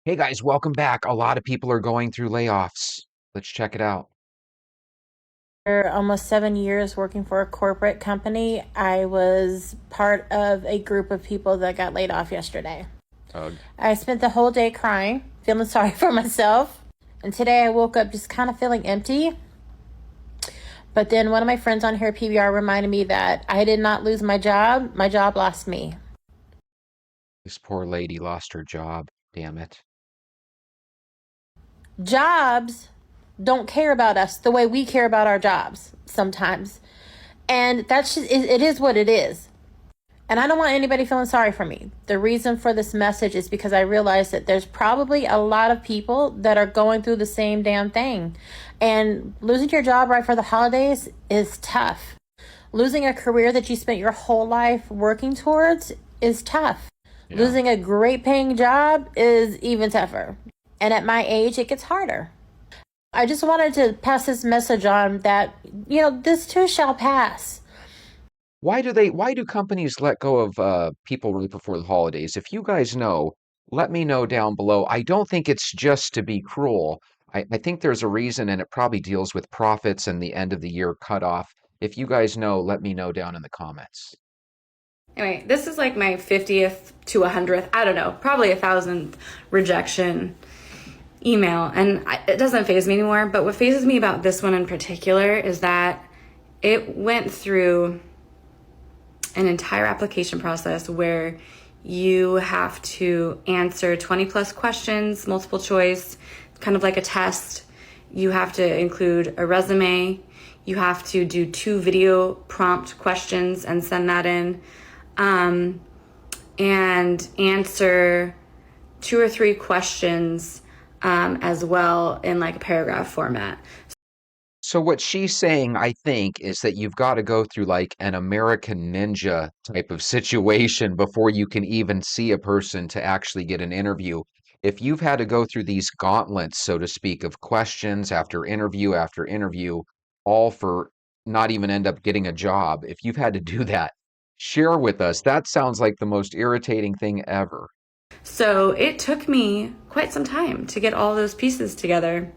Hey guys, welcome back. A lot of people are going through layoffs. Let's check it out. For almost 7 years working for a corporate company, I was part of a group of people that got laid off yesterday. Ugh. I spent the whole day crying, feeling sorry for myself. And today I woke up just kind of feeling empty. But then one of my friends on here, PBR, reminded me that I did not lose my job. My job lost me. This poor lady lost her job. Damn it. Jobs don't care about us the way we care about our jobs sometimes. And that's just, it is what it is. And I don't want anybody feeling sorry for me. The reason for this message is because I realize that there's probably a lot of people that are going through the same damn thing. And losing your job right for the holidays is tough. Losing a career that you spent your whole life working towards is tough. Yeah. Losing a great paying job is even tougher. And at my age, it gets harder. I just wanted to pass this message on that, this too shall pass. Why do companies let go of people right before the holidays? If you guys know, let me know down below. I don't think it's just to be cruel. I think there's a reason, and it probably deals with profits and the end of the year cutoff. If you guys know, let me know down in the comments. Anyway, this is like my 50th to 100th, I don't know, probably 1,000th rejection email. And it doesn't faze me anymore. But what fazes me about this one in particular is that it went through an entire application process where you have to answer 20 plus questions, multiple choice, kind of like a test. You have to include a resume. You have to do 2 video prompt questions and send that in. And answer 2 or 3 questions as well in like a paragraph format. So what she's saying, I think, is that you've got to go through like an American Ninja type of situation before you can even see a person to actually get an interview. If you've had to go through these gauntlets, so to speak, of questions after interview, all for not even end up getting a job, if you've had to do that, share with us. That sounds like the most irritating thing ever. So it took me quite some time to get all those pieces together.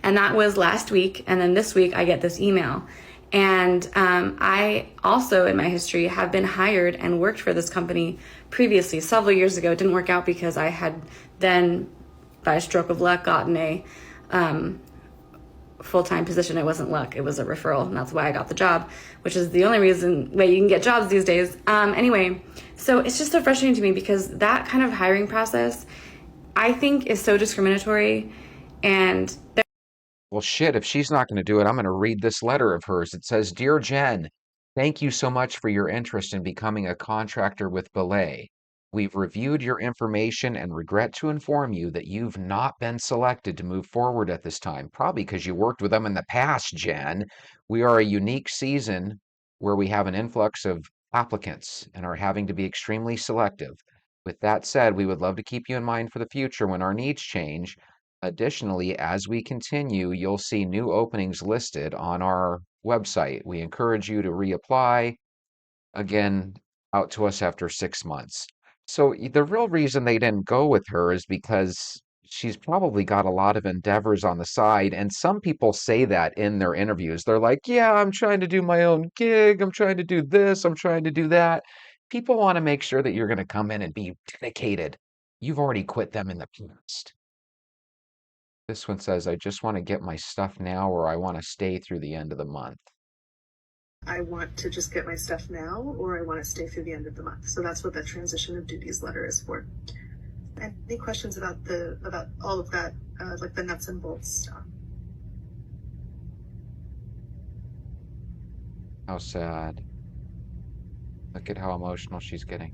And that was last week. And then this week I get this email. And I also, in my history, have been hired and worked for this company previously several years ago. It didn't work out because I had then, by a stroke of luck, gotten a full-time position. It wasn't luck, it was a referral, and that's why I got the job, which is the only way you can get jobs these days. Anyway, so it's just so frustrating to me because that kind of hiring process, I think, is so discriminatory. And Well, shit, if she's not going to do it, I'm going to read this letter of hers. It says, Dear Jen, thank you so much for your interest in becoming a contractor with Belay. We've reviewed your information and regret to inform you that you've not been selected to move forward at this time, probably because you worked with them in the past, Jen. We are a unique season where we have an influx of applicants and are having to be extremely selective. With that said, we would love to keep you in mind for the future when our needs change. Additionally, as we continue, you'll see new openings listed on our website. We encourage you to reapply again out to us after 6 months. So the real reason they didn't go with her is because she's probably got a lot of endeavors on the side. And some people say that in their interviews. They're like, yeah, I'm trying to do my own gig. I'm trying to do this. I'm trying to do that. People want to make sure that you're going to come in and be dedicated. You've already quit them in the past. This one says, I just want to get my stuff now or I want to stay through the end of the month. I want to just get my stuff now or I want to stay through the end of the month. So that's what that transition of duties letter is for. Any questions about all of that, like the nuts and bolts stuff? How sad. Look at how emotional she's getting.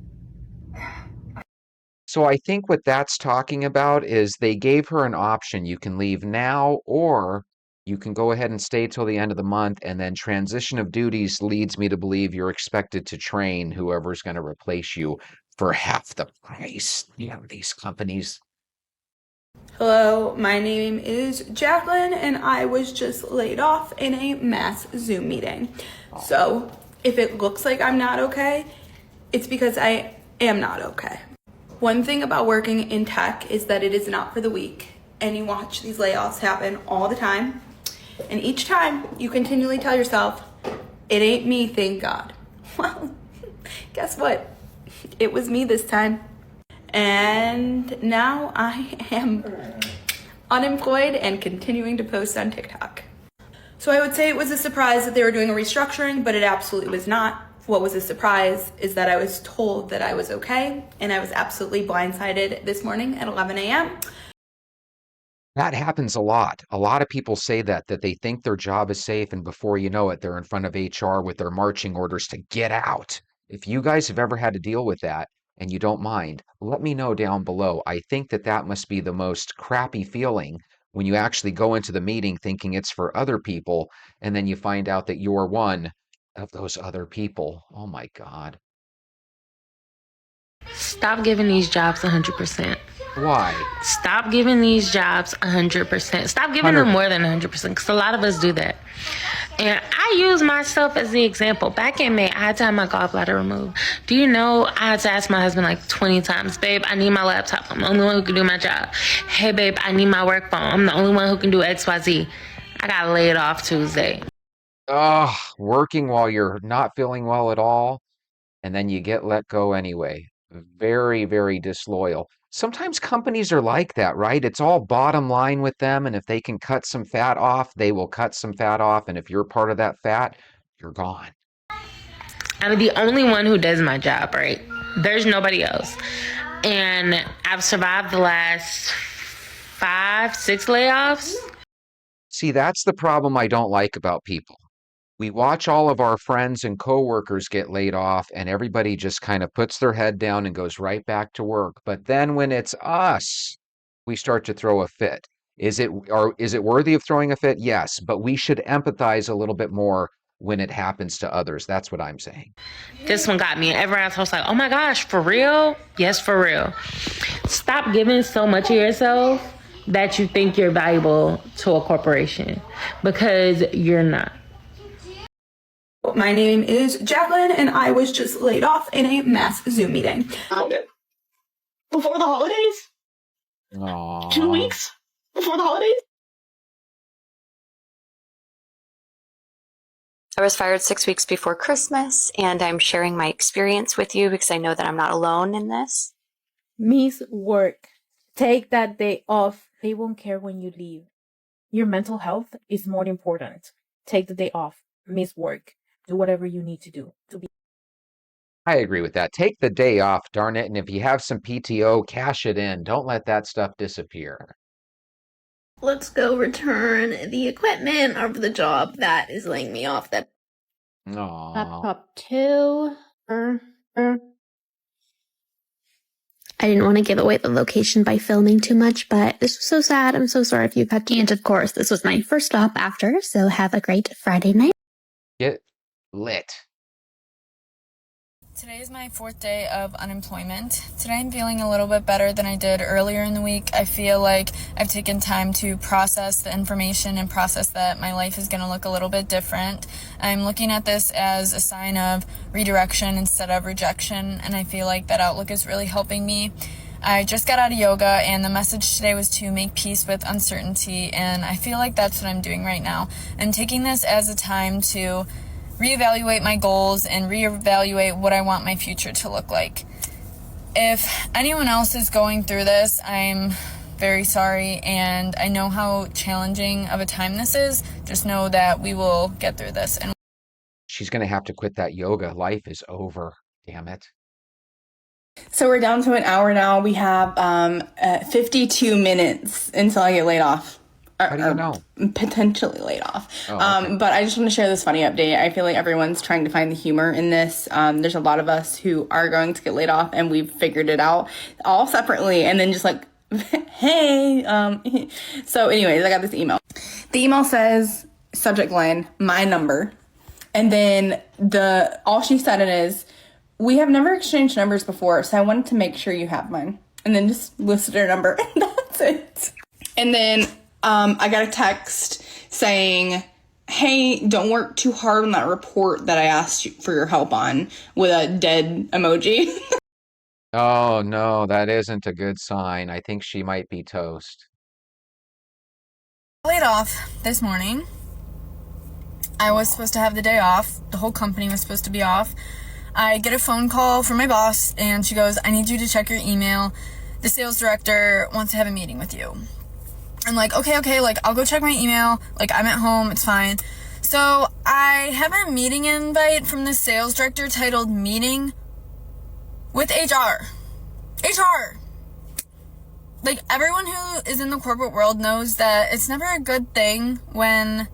So I think what that's talking about is they gave her an option. You can leave now, or you can go ahead and stay till the end of the month, and then transition of duties leads me to believe you're expected to train whoever's going to replace you for half the price. These companies. Hello, my name is Jacqueline, and I was just laid off in a mass Zoom meeting. So if it looks like I'm not okay, it's because I am not okay. One thing about working in tech is that it is not for the weak, and you watch these layoffs happen all the time. And each time you continually tell yourself, it ain't me, thank God. Well, guess what? It was me this time. And now I am unemployed and continuing to post on TikTok. So I would say it was a surprise that they were doing a restructuring, but it absolutely was not. What was a surprise is that I was told that I was okay, and I was absolutely blindsided this morning at 11 a.m. That happens a lot. A lot of people say that they think their job is safe, and before you know it, they're in front of HR with their marching orders to get out. If you guys have ever had to deal with that and you don't mind, let me know down below. I think that must be the most crappy feeling when you actually go into the meeting thinking it's for other people, and then you find out that you're one of those other people. Oh my God. Stop giving these jobs 100%. Why? Stop giving these jobs 100%. Stop giving them more than 100%, because a lot of us do that. And I use myself as the example. Back in May, I had to have my gallbladder removed. Do you know I had to ask my husband like 20 times, babe, I need my laptop. I'm the only one who can do my job. Hey, babe, I need my work phone. I'm the only one who can do XYZ. I got laid off Tuesday. Oh, working while you're not feeling well at all, and then you get let go anyway. Very, very disloyal. Sometimes companies are like that, right? It's all bottom line with them, and if they can cut some fat off, they will cut some fat off, and if you're part of that fat, you're gone. I'm the only one who does my job, right? There's nobody else. And I've survived the last 5, 6 layoffs. See, that's the problem I don't like about people. We watch all of our friends and coworkers get laid off, and everybody just kind of puts their head down and goes right back to work. But then when it's us, we start to throw a fit. Is it worthy of throwing a fit? Yes, but we should empathize a little bit more when it happens to others. That's what I'm saying. This one got me. And everyone else was like, oh my gosh, for real? Yes, for real. Stop giving so much of yourself that you think you're valuable to a corporation, because you're not. My name is Jacqueline, and I was just laid off in a mass Zoom meeting. Before the holidays? Aww. 2 weeks before the holidays? I was fired 6 weeks before Christmas, and I'm sharing my experience with you because I know that I'm not alone in this. Miss work. Take that day off. They won't care when you leave. Your mental health is more important. Take the day off. Miss work. Do whatever you need to do to be. I agree with that. Take the day off, darn it. And if you have some PTO, cash it in. Don't let that stuff disappear. Let's go return the equipment of the job that is laying me off. That Aww. laptop too. I didn't want to give away the location by filming too much, but this was so sad. I'm so sorry if you've had to. And of course, this was my first stop after, so have a great Friday night. Get lit. Today is my 4th day of unemployment. Today I'm feeling a little bit better than I did earlier in the week. I feel like I've taken time to process the information and process that my life is going to look a little bit different. I'm looking at this as a sign of redirection instead of rejection, and I feel like that outlook is really helping me. I just got out of yoga, and the message today was to make peace with uncertainty, and I feel like that's what I'm doing right now. I'm taking this as a time to reevaluate my goals and reevaluate what I want my future to look like. If anyone else is going through this, I'm very sorry, and I know how challenging of a time this is. Just know that we will get through this. And She's going to have to quit that yoga. Life is over. Damn it. So we're down to an hour now. We have 52 minutes until I get laid off. How do you know? Potentially laid off. Oh, okay. But I just want to share this funny update. I feel like everyone's trying to find the humor in this. There's a lot of us who are going to get laid off, and we've figured it out all separately. And then just like, hey. So anyways, I got this email. The email says, subject line, my number. And then all she said it is, we have never exchanged numbers before, so I wanted to make sure you have mine. And then just listed her number. And that's it. And then I got a text saying, hey, don't work too hard on that report that I asked you for your help on, with a dead emoji. Oh no, that isn't a good sign. I think she might be toast. Laid off this morning. I was supposed to have the day off. The whole company was supposed to be off. I get a phone call from my boss, and she goes, I need you to check your email. The sales director wants to have a meeting with you. I'm like, okay, like, I'll go check my email. Like, I'm at home, it's fine. So, I have a meeting invite from the sales director titled Meeting with HR. HR! Like, everyone who is in the corporate world knows that it's never a good thing when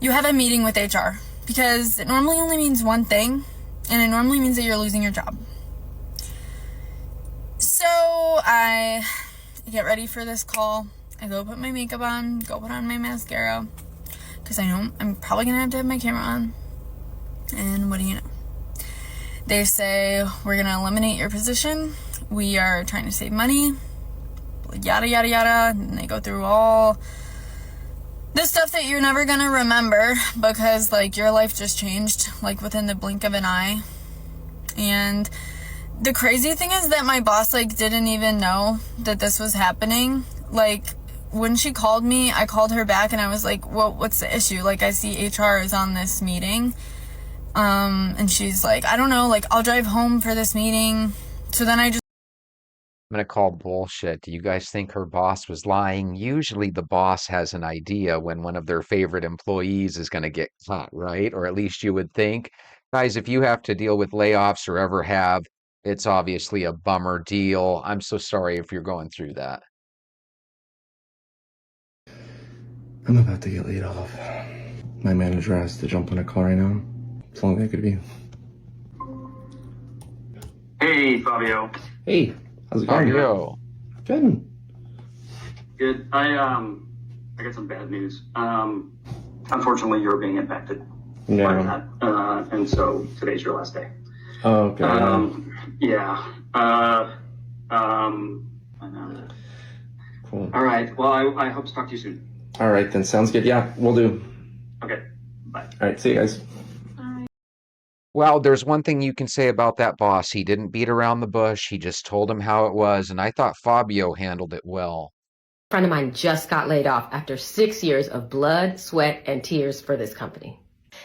you have a meeting with HR, because it normally only means one thing, and it normally means that you're losing your job. So I get ready for this call. I go put my makeup on, go put on my mascara, because I know I'm probably gonna have to have my camera on. And what do you know? They say, we're gonna eliminate your position. We are trying to save money, yada, yada, yada. And they go through all the stuff that you're never gonna remember, because, like, your life just changed, like, within the blink of an eye. And the crazy thing is that my boss, like, didn't even know that this was happening. Like, when she called me, I called her back and I was like, well, what's the issue? Like, I see HR is on this meeting. And she's like, I don't know, like, I'll drive home for this meeting. So then I just I'm gonna call bullshit. Do you guys think her boss was lying? Usually the boss has an idea when one of their favorite employees is gonna get cut, right? Or at least you would think. Guys, if you have to deal with layoffs or ever have, it's obviously a bummer deal. I'm so sorry if you're going through that. I'm about to get laid off. My manager has to jump on a call right now. As long as that could be. Hey, Fabio. Hey, how's it going? Fabio. Good. Good. I got some bad news. Unfortunately, you're being impacted by Yeah. that, and so today's your last day. Oh, okay. Yeah. I know. Cool. All right. Well, I hope to talk to you soon. All right, then. Sounds good. Yeah, we'll do. Okay. Bye. All right, see you guys. Well, there's one thing you can say about that boss. He didn't beat around the bush. He just told him how it was, and I thought Fabio handled it well. A friend of mine just got laid off after 6 years of blood, sweat, and tears for this company.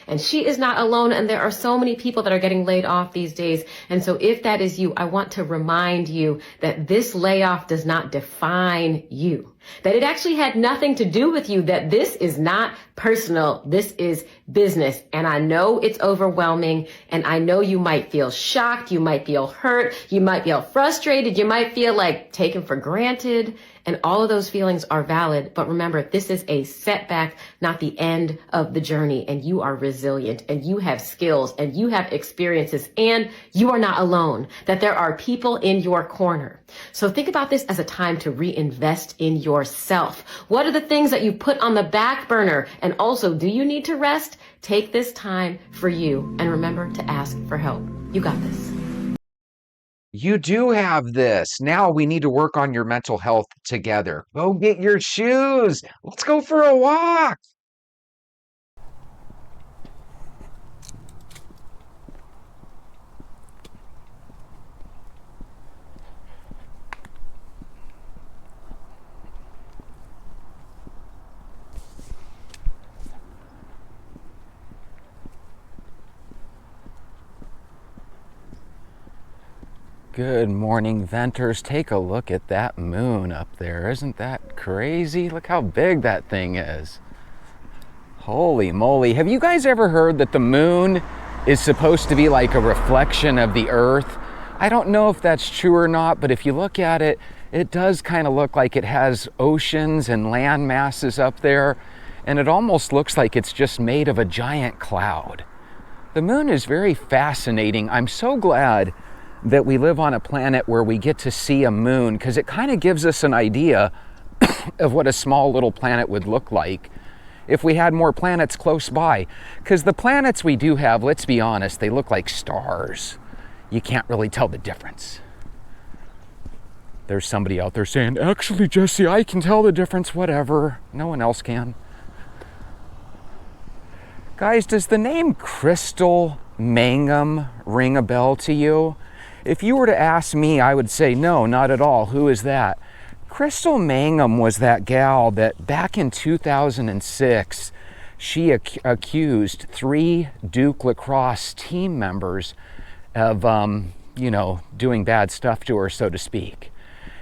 And she is not alone, and there are so many people that are getting laid off these days. And so if that is you, I want to remind you that this layoff does not define you, that it actually had nothing to do with you, that this is not personal, this is business. And I know it's overwhelming, and I know you might feel shocked, you might feel hurt, you might feel frustrated, you might feel like taken for granted. And all of those feelings are valid. But remember, this is a setback, not the end of the journey. And you are resilient, and you have skills, and you have experiences, and you are not alone, that there are people in your corner. So think about this as a time to reinvest in yourself. What are the things that you put on the back burner? And also, do you need to rest? Take this time for you, and remember to ask for help. You got this. You do have this. Now we need to work on your mental health together. Go get your shoes. Let's go for a walk. Good morning, Venters. Take a look at that moon up there. Isn't that crazy? Look how big that thing is. Holy moly. Have you guys ever heard that the moon is supposed to be like a reflection of the Earth? I don't know if that's true or not, but if you look at it, it does kind of look like it has oceans and land masses up there, and it almost looks like it's just made of a giant cloud. The moon is very fascinating. I'm so glad that we live on a planet where we get to see a moon, because it kind of gives us an idea of what a small little planet would look like if we had more planets close by. Because the planets we do have, let's be honest, they look like stars. You can't really tell the difference. There's somebody out there saying, actually, Jesse, I can tell the difference, whatever. No one else can. Guys, does the name Crystal Mangum ring a bell to you? If you were to ask me, I would say, no, not at all. Who is that? Crystal Mangum was that gal that back in 2006, she accused 3 Duke lacrosse team members of, doing bad stuff to her, so to speak.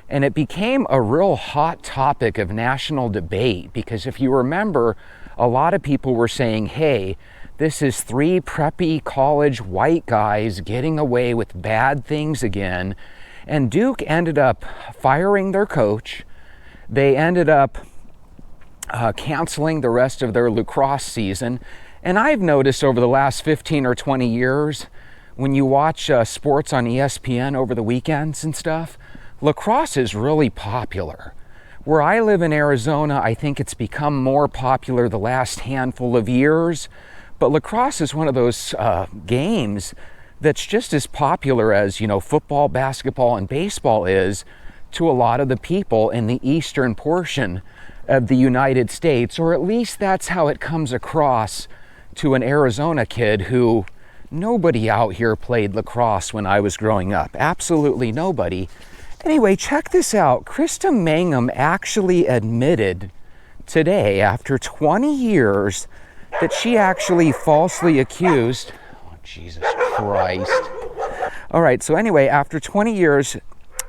And it became a real hot topic of national debate because if you remember, a lot of people were saying, hey, this is 3 preppy college white guys getting away with bad things again. And Duke ended up firing their coach. They ended up canceling the rest of their lacrosse season. And I've noticed over the last 15 or 20 years, when you watch sports on ESPN over the weekends and stuff, lacrosse is really popular. Where I live in Arizona, I think it's become more popular the last handful of years, but lacrosse is one of those games that's just as popular as, football, basketball, and baseball is to a lot of the people in the eastern portion of the United States, or at least that's how it comes across to an Arizona kid who nobody out here played lacrosse when I was growing up. Absolutely nobody. Anyway, check this out. Krista Mangum actually admitted today, after 20 years, that she actually falsely accused, oh, Jesus Christ. All right, so anyway, after 20 years,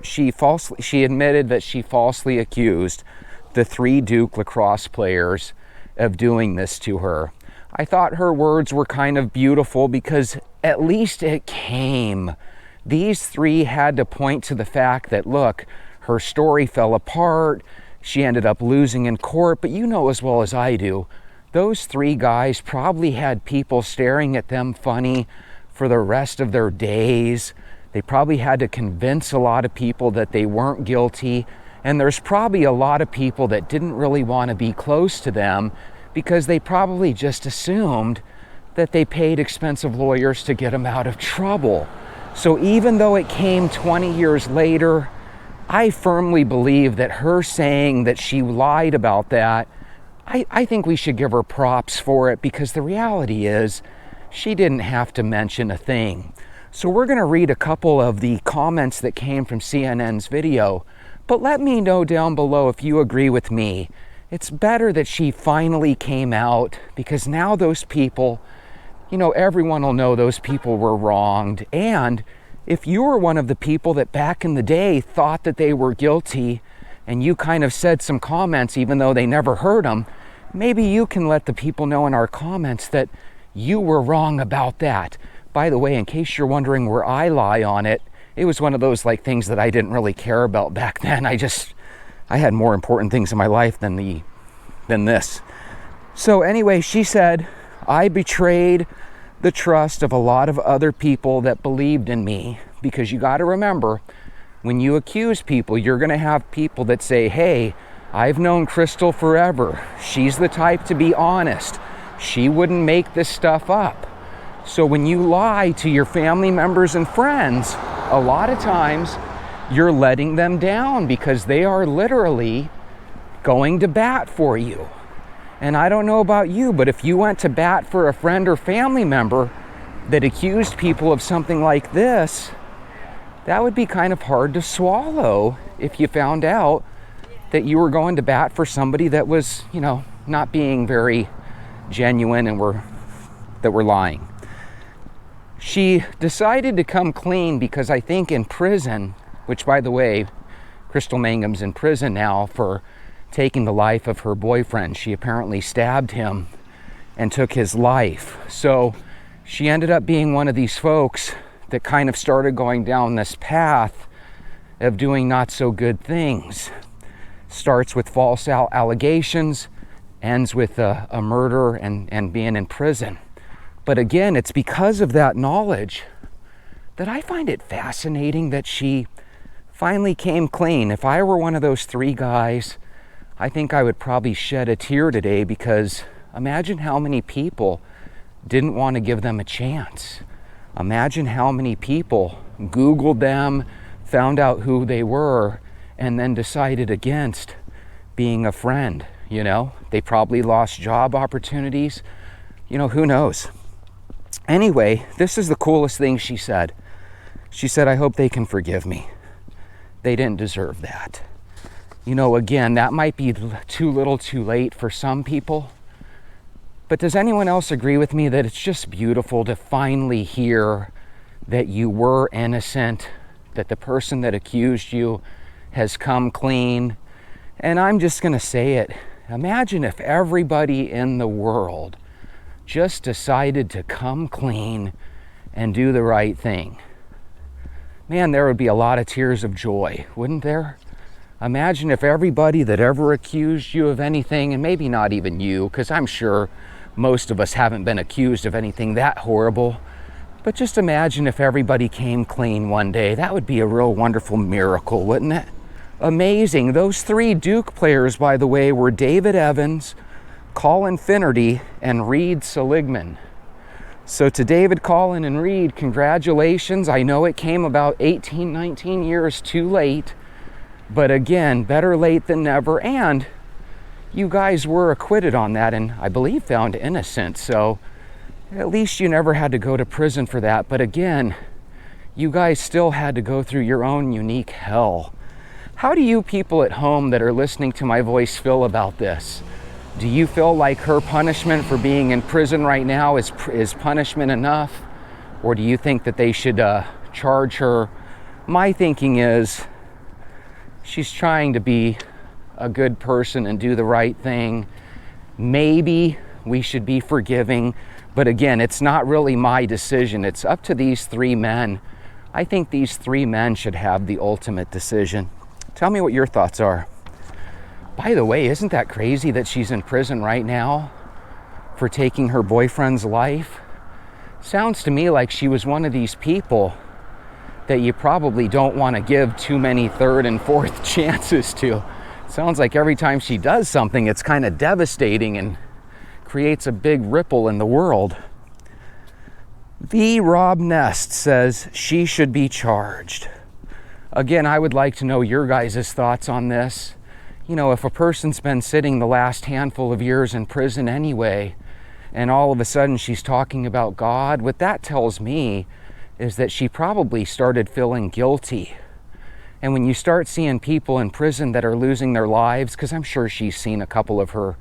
she admitted that she falsely accused the 3 Duke lacrosse players of doing this to her. I thought her words were kind of beautiful because at least it came. These 3 had to point to the fact that, look, her story fell apart, she ended up losing in court, but you know as well as I do, those 3 guys probably had people staring at them funny for the rest of their days. They probably had to convince a lot of people that they weren't guilty, and there's probably a lot of people that didn't really want to be close to them because they probably just assumed that they paid expensive lawyers to get them out of trouble. So even though it came 20 years later, I firmly believe that her saying that she lied about that, I think we should give her props for it because the reality is she didn't have to mention a thing. So we're going to read a couple of the comments that came from CNN's video, but let me know down below if you agree with me. It's better that she finally came out because now those people, everyone will know those people were wronged. And if you were one of the people that back in the day thought that they were guilty and you kind of said some comments even though they never heard them, maybe you can let the people know in our comments that you were wrong about that. By the way, in case you're wondering where I lie on it, it was one of those things that I didn't really care about back then. I had more important things in my life than this. So anyway, she said, I betrayed the trust of a lot of other people that believed in me, because you got to remember, when you accuse people, you're going to have people that say, hey, I've known Crystal forever. She's the type to be honest. She wouldn't make this stuff up. So when you lie to your family members and friends, a lot of times you're letting them down because they are literally going to bat for you. And I don't know about you, but if you went to bat for a friend or family member that accused people of something like this, that would be kind of hard to swallow if you found out that you were going to bat for somebody that was, not being very genuine and that were lying. She decided to come clean because I think in prison, which by the way, Crystal Mangum's in prison now for taking the life of her boyfriend. She apparently stabbed him and took his life. So she ended up being one of these folks that kind of started going down this path of doing not so good things. Starts with false allegations, ends with a murder and being in prison. But again, it's because of that knowledge that I find it fascinating that she finally came clean. If I were one of those 3 guys, I think I would probably shed a tear today because imagine how many people didn't want to give them a chance. Imagine how many people Googled them, found out who they were, and then decided against being a friend. They probably lost job opportunities. Who knows? Anyway, this is the coolest thing she said. She said, I hope they can forgive me. They didn't deserve that. You know, again, that might be too little too late for some people. But does anyone else agree with me that it's just beautiful to finally hear that you were innocent, that the person that accused you has come clean? And I'm just going to say it. Imagine if everybody in the world just decided to come clean and do the right thing. Man, there would be a lot of tears of joy, wouldn't there? Imagine if everybody that ever accused you of anything, and maybe not even you, because I'm sure most of us haven't been accused of anything that horrible, but just imagine if everybody came clean one day. That would be a real wonderful miracle, wouldn't it? Amazing. Those 3 Duke players, by the way, were David Evans, Colin Finnerty, and Reed Seligman. So to David, Colin, and Reed, congratulations. I know it came about 18, 19 years too late, but again, better late than never. And you guys were acquitted on that and I believe found innocent. So at least you never had to go to prison for that. But again, you guys still had to go through your own unique hell. How do you people at home that are listening to my voice feel about this? Do you feel like her punishment for being in prison right now is punishment enough? Or do you think that they should charge her? My thinking is she's trying to be a good person and do the right thing. Maybe we should be forgiving. But again, it's not really my decision. It's up to these 3 men. I think these 3 men should have the ultimate decision. Tell me what your thoughts are. By the way, isn't that crazy that she's in prison right now for taking her boyfriend's life? Sounds to me like she was one of these people that you probably don't want to give too many 3rd and 4th chances to. Sounds like every time she does something, it's kind of devastating and creates a big ripple in the world. The Rob Nest says she should be charged. Again, I would like to know your guys' thoughts on this. You know, if a person's been sitting the last handful of years in prison anyway, and all of a sudden she's talking about God, what that tells me is that she probably started feeling guilty. And when you start seeing people in prison that are losing their lives, because I'm sure she's seen a couple of her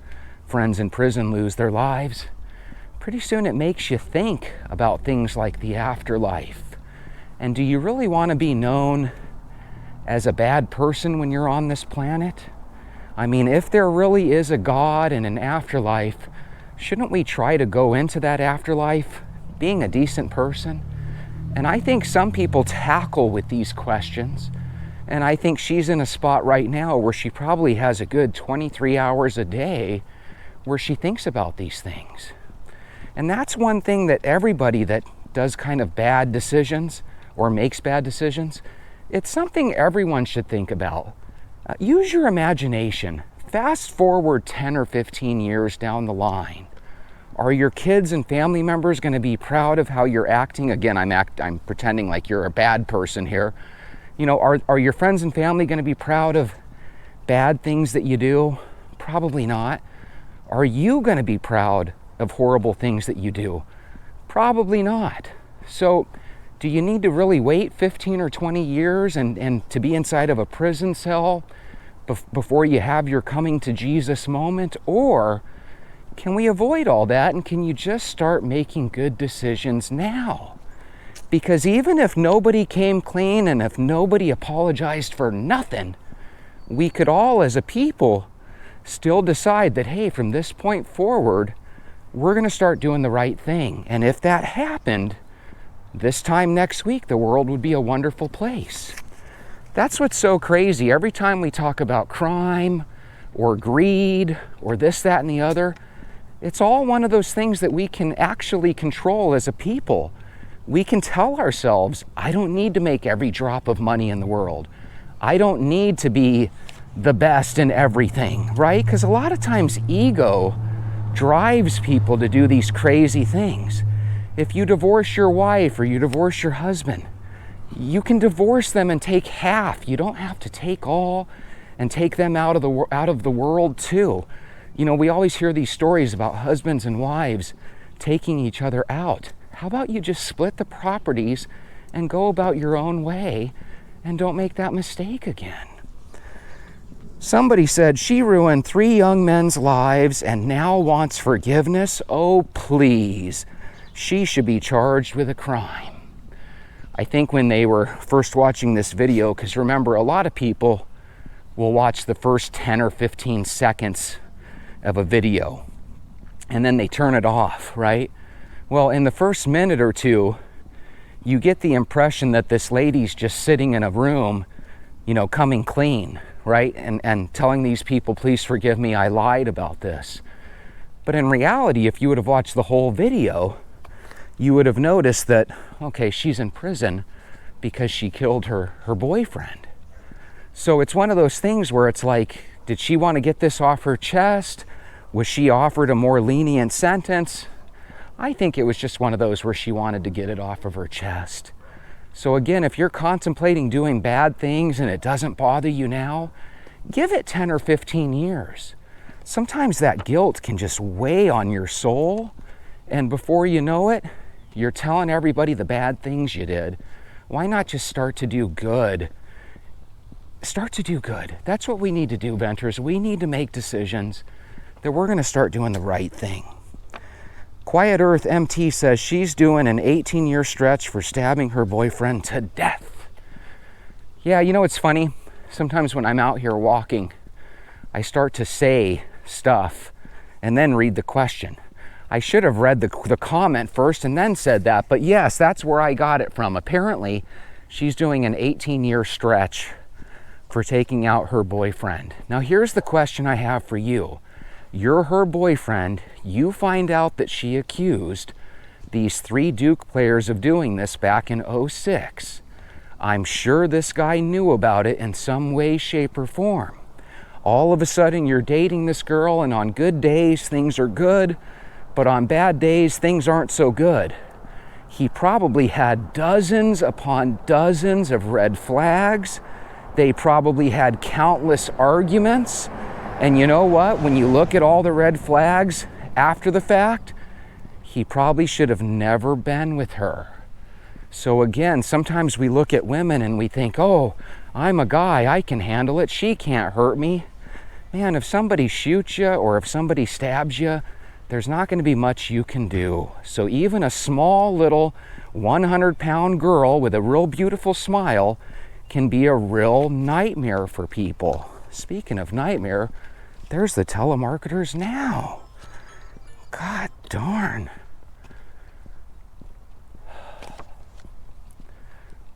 friends in prison lose their lives, pretty soon it makes you think about things like the afterlife. And do you really want to be known as a bad person when you're on this planet? I mean, if there really is a God and an afterlife, shouldn't we try to go into that afterlife being a decent person? And I think some people tackle with these questions. And I think she's in a spot right now where she probably has a good 23 hours a day where she thinks about these things. And that's one thing that everybody that does kind of bad decisions or makes bad decisions, it's something everyone should think about. Use your imagination. Fast forward 10 or 15 years down the line. Are your kids and family members going to be proud of how you're acting? Again, I'm pretending like you're a bad person here. You know, are your friends and family going to be proud of bad things that you do? Probably not. Are you going to be proud of horrible things that you do? Probably not. So do you need to really wait 15 or 20 years and to be inside of a prison cell before you have your coming to Jesus moment? Or can we avoid all that and can you just start making good decisions now? Because even if nobody came clean and if nobody apologized for nothing, we could all as a people still decide that, hey, from this point forward, we're going to start doing the right thing. And if that happened, this time next week, the world would be a wonderful place. That's what's so crazy. Every time we talk about crime or greed or this, that, and the other, it's all one of those things that we can actually control as a people. We can tell ourselves, I don't need to make every drop of money in the world. I don't need to be the best in everything, right? Because a lot of times ego drives people to do these crazy things. If you divorce your wife or you divorce your husband, you can divorce them and take half. You don't have to take all and take them out of the world too. You know, we always hear these stories about husbands and wives taking each other out. How about you just split the properties and go about your own way and don't make that mistake again. Somebody said she ruined 3 young men's lives and now wants forgiveness. Oh, please. She should be charged with a crime. I think when they were first watching this video, because remember, a lot of people will watch the first 10 or 15 seconds of a video and then they turn it off, right? Well, in the first minute or two, you get the impression that this lady's just sitting in a room, you know, coming clean, right? And telling these people, please forgive me, I lied about this. But in reality, if you would have watched the whole video, you would have noticed that, okay, she's in prison because she killed her boyfriend. So it's one of those things where it's like, did she want to get this off her chest? Was she offered a more lenient sentence? I think it was just one of those where she wanted to get it off of her chest. So again, if you're contemplating doing bad things and it doesn't bother you now, give it 10 or 15 years. Sometimes that guilt can just weigh on your soul, and before you know it, you're telling everybody the bad things you did. Why not just start to do good? Start to do good. That's what we need to do, Venters. We need to make decisions that we're going to start doing the right thing. Quiet Earth MT says she's doing an 18-year stretch for stabbing her boyfriend to death. Yeah, you know, it's funny. Sometimes when I'm out here walking, I start to say stuff and then read the question. I should have read the comment first and then said that, but yes, that's where I got it from. Apparently, she's doing an 18-year stretch for taking out her boyfriend. Now, here's the question I have for you. You're her boyfriend. You find out that she accused these 3 Duke players of doing this back in 2006. I'm sure this guy knew about it in some way, shape, or form. All of a sudden, you're dating this girl, and on good days, things are good, but on bad days, things aren't so good. He probably had dozens upon dozens of red flags. They probably had countless arguments. And you know what? When you look at all the red flags after the fact, he probably should have never been with her. So again, sometimes we look at women and we think, oh, I'm a guy, I can handle it, she can't hurt me. Man, if somebody shoots you or if somebody stabs you, there's not going to be much you can do. So even a small little 100-pound girl with a real beautiful smile can be a real nightmare for people. Speaking of nightmare, there's the telemarketers now. God darn.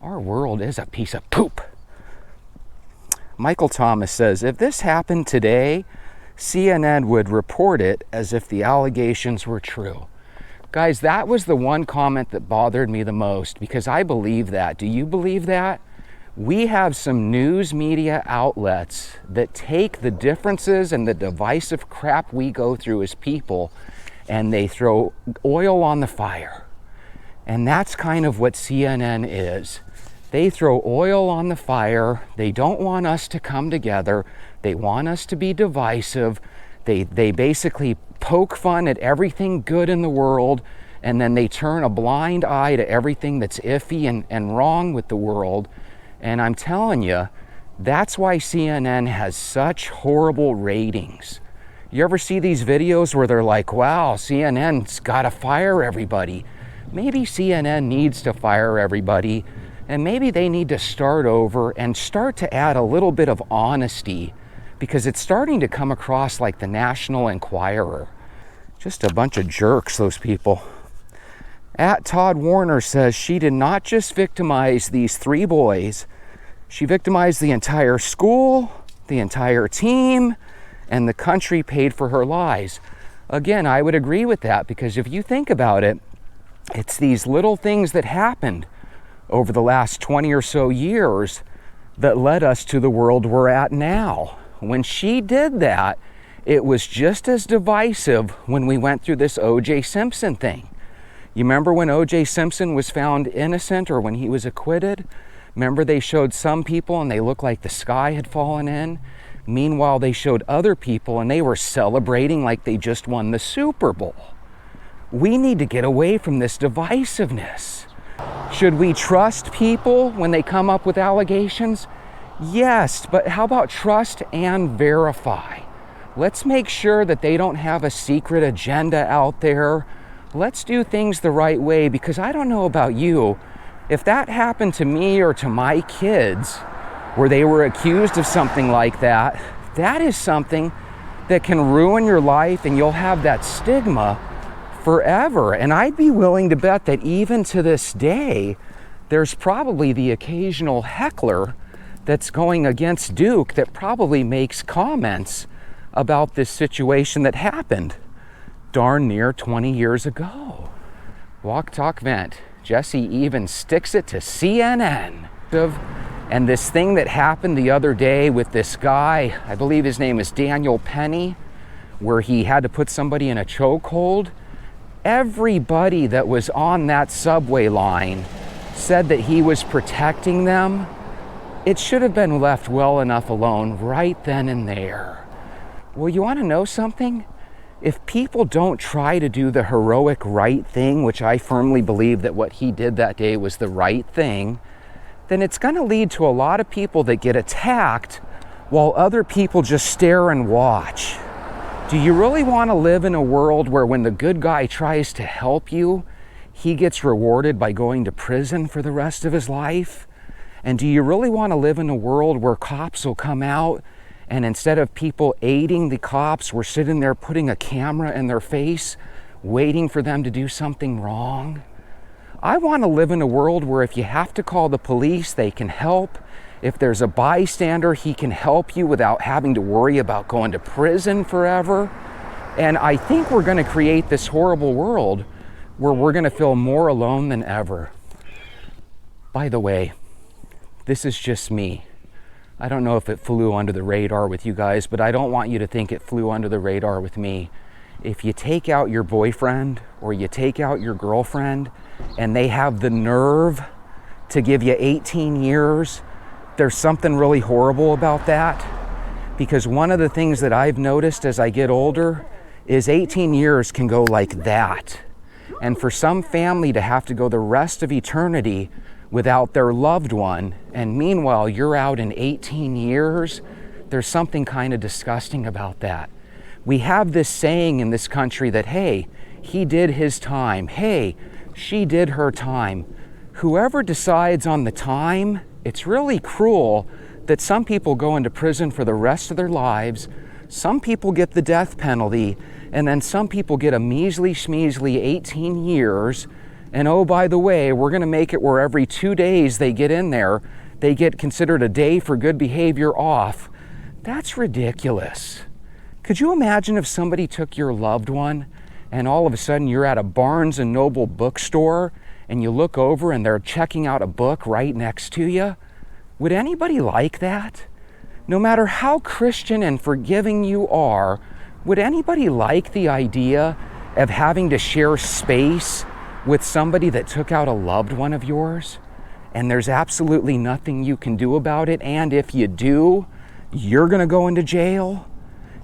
Our world is a piece of poop. Michael Thomas says, if this happened today, CNN would report it as if the allegations were true. Guys, that was the one comment that bothered me the most, because I believe that. Do you believe that? We have some news media outlets that take the differences and the divisive crap we go through as people, and they throw oil on the fire. And that's kind of what CNN is. They throw oil on the fire. They don't want us to come together. They want us to be divisive. They basically poke fun at everything good in the world, and then they turn a blind eye to everything that's iffy and wrong with the world. And I'm telling you, that's why CNN has such horrible ratings. You ever see these videos where they're like, wow, CNN's got to fire everybody? Maybe CNN needs to fire everybody, and maybe they need to start over and start to add a little bit of honesty, because it's starting to come across like the National Enquirer. Just a bunch of jerks, those people. At Todd Warner says she did not just victimize these 3 boys, she victimized the entire school, the entire team, and the country paid for her lies. Again, I would agree with that, because if you think about it, it's these little things that happened over the last 20 or so years that led us to the world we're at now. When she did that, it was just as divisive when we went through this O.J. Simpson thing. You remember when O.J. Simpson was found innocent, or when he was acquitted? Remember they showed some people and they looked like the sky had fallen in? Meanwhile, they showed other people and they were celebrating like they just won the Super Bowl. We need to get away from this divisiveness. Should we trust people when they come up with allegations? Yes, but how about trust and verify? Let's make sure that they don't have a secret agenda out there. Let's do things the right way, because I don't know about you, if that happened to me or to my kids, where they were accused of something like that, that is something that can ruin your life, and you'll have that stigma forever. And I'd be willing to bet that even to this day, there's probably the occasional heckler that's going against Duke that probably makes comments about this situation that happened darn near 20 years ago. Walk, talk, vent. Jesse even sticks it to CNN. And this thing that happened the other day with this guy, I believe his name is Daniel Penny, where he had to put somebody in a chokehold. Everybody that was on that subway line said that he was protecting them. It should have been left well enough alone right then and there. Well, you want to know something? If people don't try to do the heroic right thing, which I firmly believe that what he did that day was the right thing, then it's going to lead to a lot of people that get attacked while other people just stare and watch. Do you really want to live in a world where when the good guy tries to help you, he gets rewarded by going to prison for the rest of his life? And do you really want to live in a world where cops will come out and instead of people aiding the cops, we're sitting there putting a camera in their face, waiting for them to do something wrong? I want to live in a world where if you have to call the police, they can help. If there's a bystander, he can help you without having to worry about going to prison forever. And I think we're going to create this horrible world where we're going to feel more alone than ever. By the way, this is just me. I don't know if it flew under the radar with you guys, but I don't want you to think it flew under the radar with me. If you take out your boyfriend or you take out your girlfriend and they have the nerve to give you 18 years, there's something really horrible about that. Because one of the things that I've noticed as I get older is 18 years can go like that. And for some family to have to go the rest of eternity without their loved one, and meanwhile you're out in 18 years, there's something kind of disgusting about that. We have this saying in this country that, hey, he did his time. Hey, she did her time. Whoever decides on the time, it's really cruel that some people go into prison for the rest of their lives, some people get the death penalty, and then some people get a measly schmeasly 18 years. And oh, by the way, we're going to make it where every 2 days they get in there, they get considered a day for good behavior off. That's ridiculous. Could you imagine if somebody took your loved one and all of a sudden you're at a Barnes and Noble bookstore and you look over and they're checking out a book right next to you? Would anybody like that? No matter how Christian and forgiving you are, would anybody like the idea of having to share space with somebody that took out a loved one of yours, and there's absolutely nothing you can do about it, and if you do, you're gonna go into jail?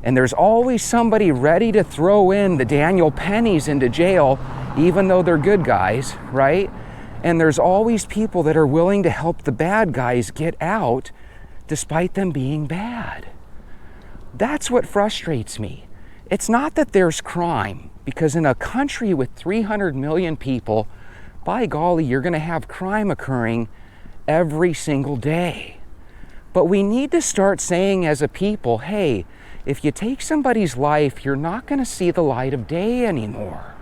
And there's always somebody ready to throw in the Daniel Pennies into jail, even though they're good guys, right? And there's always people that are willing to help the bad guys get out, despite them being bad. That's what frustrates me. It's not that there's crime, because in a country with 300 million people, by golly, you're going to have crime occurring every single day. But we need to start saying as a people, hey, if you take somebody's life, you're not going to see the light of day anymore.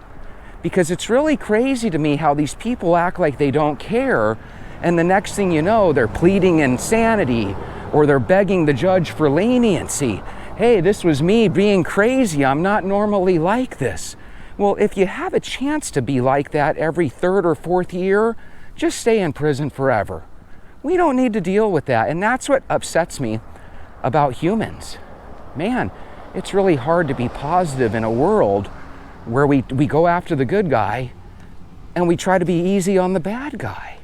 Because it's really crazy to me how these people act like they don't care, and the next thing you know, they're pleading insanity, or they're begging the judge for leniency. Hey, this was me being crazy. I'm not normally like this. Well, if you have a chance to be like that every third or fourth year, just stay in prison forever. We don't need to deal with that. And that's what upsets me about humans. Man, it's really hard to be positive in a world where we go after the good guy and we try to be easy on the bad guy.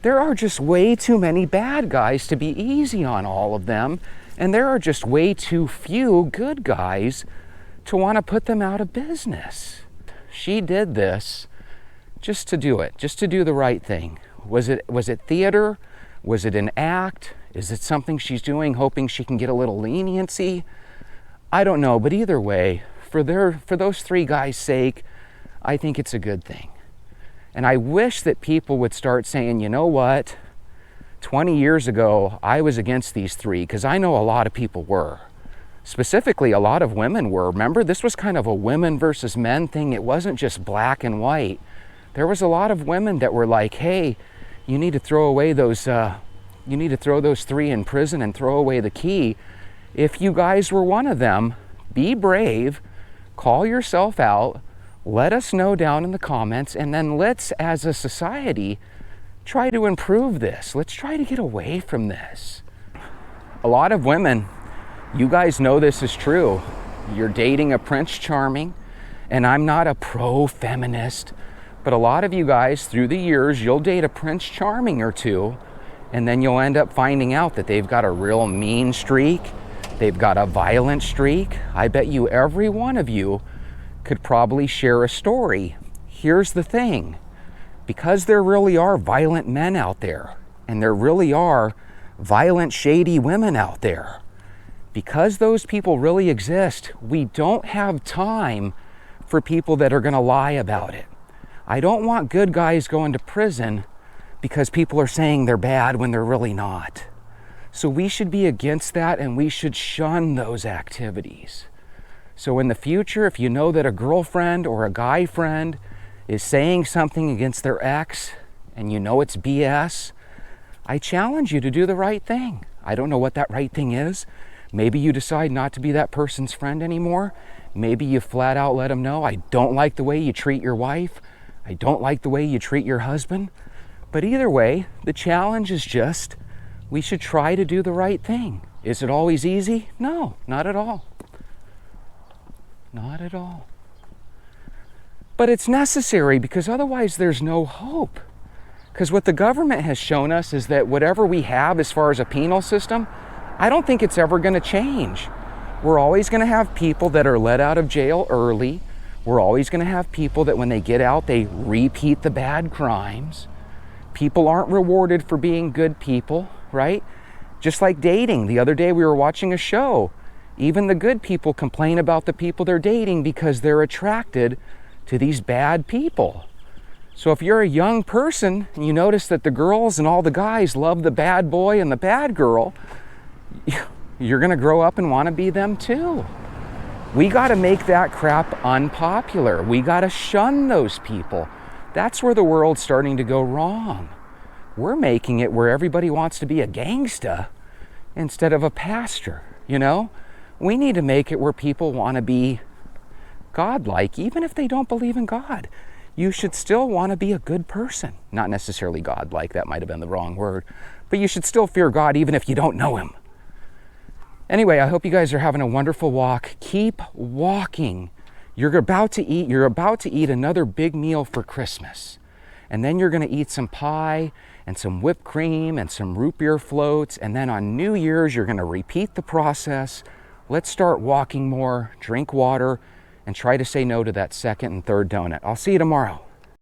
There are just way too many bad guys to be easy on all of them. And there are just way too few good guys to want to put them out of business. She did this just to do it, just to do the right thing. Was it theater? Was it an act? Is it something she's doing hoping she can get a little leniency? I don't know, but either way, for those three guys' sake, I think it's a good thing. And I wish that people would start saying, you know what, 20 years ago, I was against these three, because I know a lot of people were. Specifically, a lot of women were. Remember, this was kind of a women versus men thing. It wasn't just black and white. There was a lot of women that were like, hey, you need to throw away those, you need to throw those three in prison and throw away the key. If you guys were one of them, be brave, call yourself out, let us know down in the comments, and then let's, as a society, try to improve this. Let's try to get away from this. A lot of women, you guys know this is true. You're dating a Prince Charming, and I'm not a pro-feminist, but a lot of you guys, through the years, you'll date a Prince Charming or two, and then you'll end up finding out that they've got a real mean streak, they've got a violent streak. I bet you every one of you could probably share a story. Here's the thing, because there really are violent men out there, and there really are violent, shady women out there, because those people really exist, we don't have time for people that are going to lie about it. I don't want good guys going to prison because people are saying they're bad when they're really not. So we should be against that, and we should shun those activities. So in the future, if you know that a girlfriend or a guy friend is saying something against their ex and you know it's BS, I challenge you to do the right thing. I don't know what that right thing is. Maybe you decide not to be that person's friend anymore. Maybe you flat out let them know, I don't like the way you treat your wife. I don't like the way you treat your husband. But either way, the challenge is just, we should try to do the right thing. Is it always easy? No, not at all. Not at all. But it's necessary, because otherwise there's no hope. Because what the government has shown us is that whatever we have as far as a penal system, I don't think it's ever going to change. We're always going to have people that are let out of jail early. We're always going to have people that when they get out, they repeat the bad crimes. People aren't rewarded for being good people, right? Just like dating. The other day we were watching a show. Even the good people complain about the people they're dating because they're attracted to these bad people. So if you're a young person and you notice that the girls and all the guys love the bad boy and the bad girl, you're going to grow up and want to be them too. We got to make that crap unpopular. We got to shun those people. That's where the world's starting to go wrong. We're making it where everybody wants to be a gangsta instead of a pastor, you know? We need to make it where people want to be godlike, even if they don't believe in God. You should still want to be a good person. Not necessarily godlike, that might have been the wrong word, but you should still fear God even if you don't know him. Anyway, I hope you guys are having a wonderful walk. Keep walking. You're about to eat another big meal for Christmas. And then you're going to eat some pie and some whipped cream and some root beer floats. And then on New Year's, you're going to repeat the process. Let's start walking more, drink water, and try to say no to that second and third donut. I'll see you tomorrow.